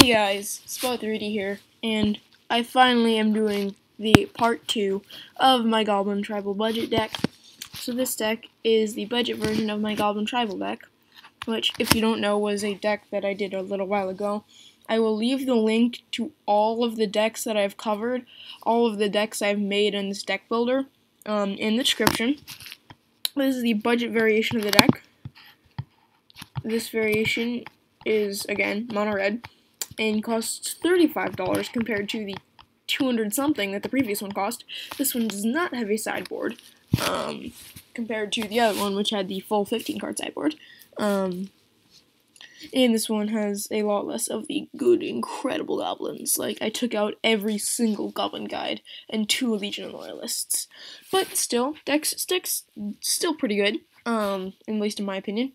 Hey guys, Spot3D here, and I finally am doing the part 2 of my Goblin-Tribal budget deck. So this deck is the budget version of my Goblin-Tribal deck, which, if you don't know, was a deck that I did a little while ago. I will leave the link to all of the decks that I've covered, all of the decks I've made in this deck builder, in the description. This is the budget variation of the deck. This variation is, again, mono red, and costs $35 compared to the 200-something that the previous one cost. This one does not have a sideboard, compared to the other one, which had the full 15-card sideboard. And this one has a lot less of the good, incredible goblins. Like, I took out every single goblin guide and 2 Legion Loyalists. But still, deck's still pretty good, at least in my opinion.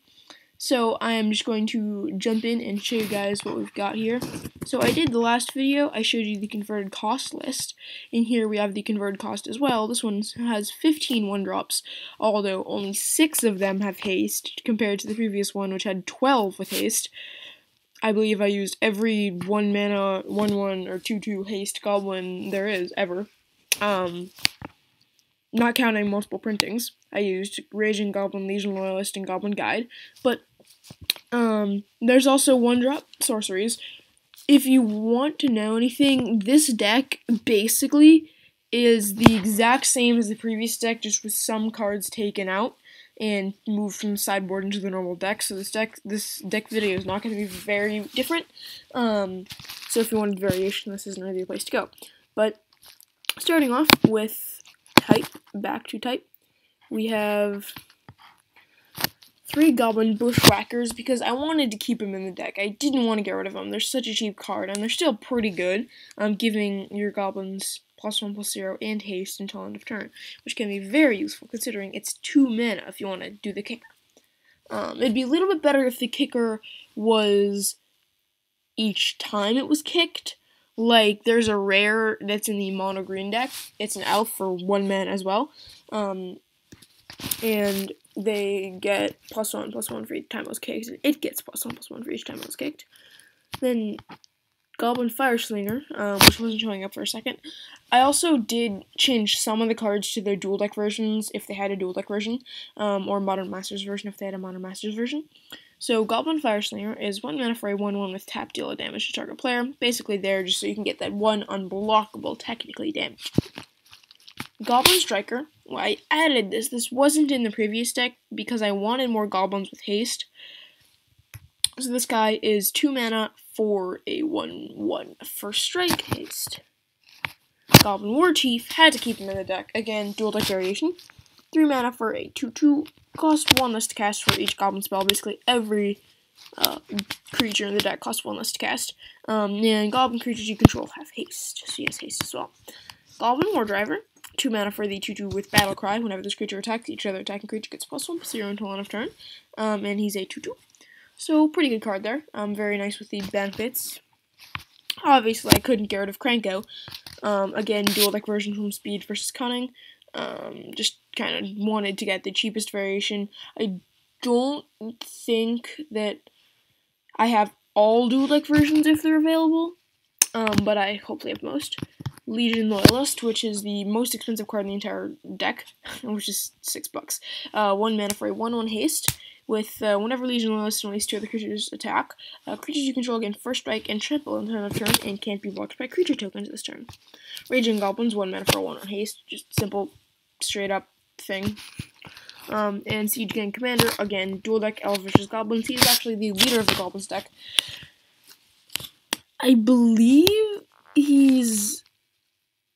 So I am just going to jump in and show you guys what we've got here. So I did the last video, I showed you the converted cost list. In here we have the converted cost as well. This one has 15 1-drops, although only 6 of them have haste, compared to the previous one, which had 12 with haste. I believe I used every 1 mana, 1/1, or 2/2 haste goblin there is, ever. Not counting multiple printings. I used Raging Goblin, Legion Loyalist, and Goblin Guide, but there's also 1-drop sorceries. If you want to know anything, this deck basically is the exact same as the previous deck, just with some cards taken out and moved from the sideboard into the normal deck. So this deck video is not going to be very different. So if you wanted variation, this isn't really a place to go. But starting off with type, back to type, we have 3 Goblin Bushwhackers, because I wanted to keep them in the deck. I didn't want to get rid of them. They're such a cheap card, and they're still pretty good, giving your goblins +1/+0 and haste until end of turn, which can be very useful considering it's 2 mana if you want to do the kicker. It'd be a little bit better if the kicker was each time it was kicked. Like, there's a rare that's in the mono green deck. It's an elf for 1 mana as well. And they get +1/+1 for each time it was kicked, and it gets +1/+1 for each time it was kicked. Then Goblin Fireslinger, which wasn't showing up for a second. I also did change some of the cards to their dual deck versions if they had a dual deck version, or Modern Masters version if they had a Modern Masters version. So Goblin Fireslinger is 1 mana for a 1/1 with tap, deal damage to target player. Basically there just so you can get that 1 unblockable, technically, damage. Goblin Striker, well, I added this. This wasn't in the previous deck because I wanted more goblins with haste. So this guy is 2 mana for a 1/1 first strike haste. Goblin Warchief, had to keep him in the deck. Again, dual deck variation. 3 mana for a 2/2, cost 1 less to cast for each goblin spell. Basically every creature in the deck costs 1 less to cast. And goblin creatures you control have haste, so he has haste as well. Goblin Wardriver, 2 mana for the 2/2 with Battle Cry. Whenever this creature attacks, each other attacking creature gets +1/+0 until end of turn. And he's a 2/2. So, pretty good card there. Very nice with the benefits. Obviously, I couldn't get rid of Kranko. Again, dual deck version from Speed versus Cunning. Just kind of wanted to get the cheapest variation. I don't think that I have all dual deck versions if they're available, but I hopefully have most. Legion Loyalist, which is the most expensive card in the entire deck, which is $6. 1 mana for a 1/1 haste, with whenever Legion Loyalist and at least 2 other creatures attack, creatures you control gain first strike and trample until end of turn and can't be blocked by creature tokens this turn. Raging Goblins, 1 mana for a 1/1 haste, just simple, straight up thing. And Siege Gang Commander, again, dual deck elf versus goblins. He's actually the leader of the goblins deck. I believe he's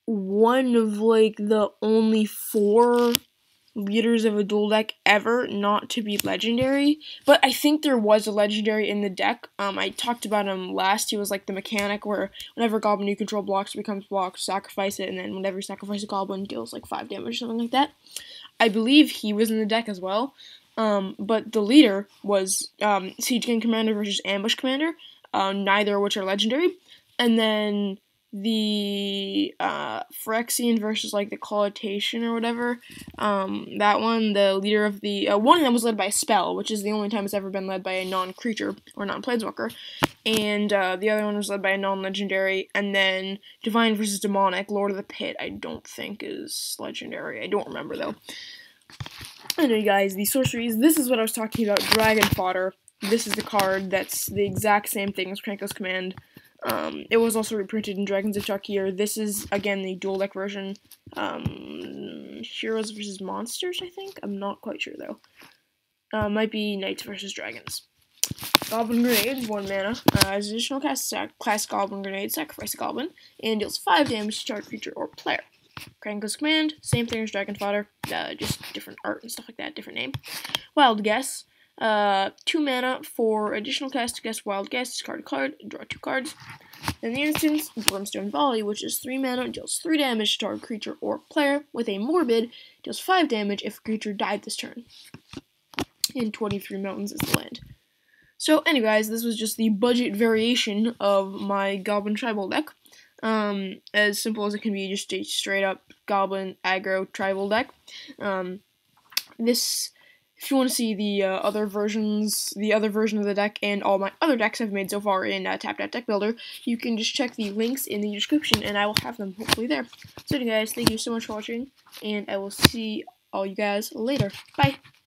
one of, like, the only 4 leaders of a dual deck ever not to be legendary, but I think there was a legendary in the deck. I talked about him last. He was like the mechanic where whenever a goblin you control blocks, becomes blocked, sacrifice it, and then whenever you sacrifice a goblin, deals like 5 damage, something like that. I believe he was in the deck as well, but the leader was Siege Gang Commander versus Ambush Commander, neither of which are legendary, and then the Phyrexian versus like the Collutation or whatever. That one, the leader of the one of them was led by a spell, which is the only time it's ever been led by a non-creature or non-planeswalker. and the other one was led by a non-legendary, and then Divine versus Demonic, Lord of the Pit, I don't think is legendary. I don't remember, though. Anyway, guys, the sorceries, this is what I was talking about, Dragon Fodder. This is the card that's the exact same thing as Kranko's Command. It was also reprinted in Dragons of Tarkir. This is, again, the dual deck version. Heroes versus Monsters, I think? I'm not quite sure, though. Might be Knights versus Dragons. Goblin Grenades, 1 mana. As additional class Goblin Grenade, sacrifice a Goblin, and deals 5 damage to target creature or player. Kranko's Command, same thing as Dragon Fodder, just different art and stuff like that, different name. Wild Guess, 2 mana for additional cast to guess Wild Guess, discard a card, draw 2 cards. In the instance, Brimstone Volley, which is 3 mana, deals 3 damage to target creature or player, with a Morbid, deals 5 damage if a creature died this turn. And 23 Mountains is the land. So, anyway, guys, this was just the budget variation of my Goblin-Tribal deck. As simple as it can be, just a straight-up Goblin aggro tribal deck. If you want to see the other version of the deck and all my other decks I've made so far in Deck Builder, you can just check the links in the description, and I will have them hopefully there. So, anyway, guys, thank you so much for watching, and I will see all you guys later. Bye!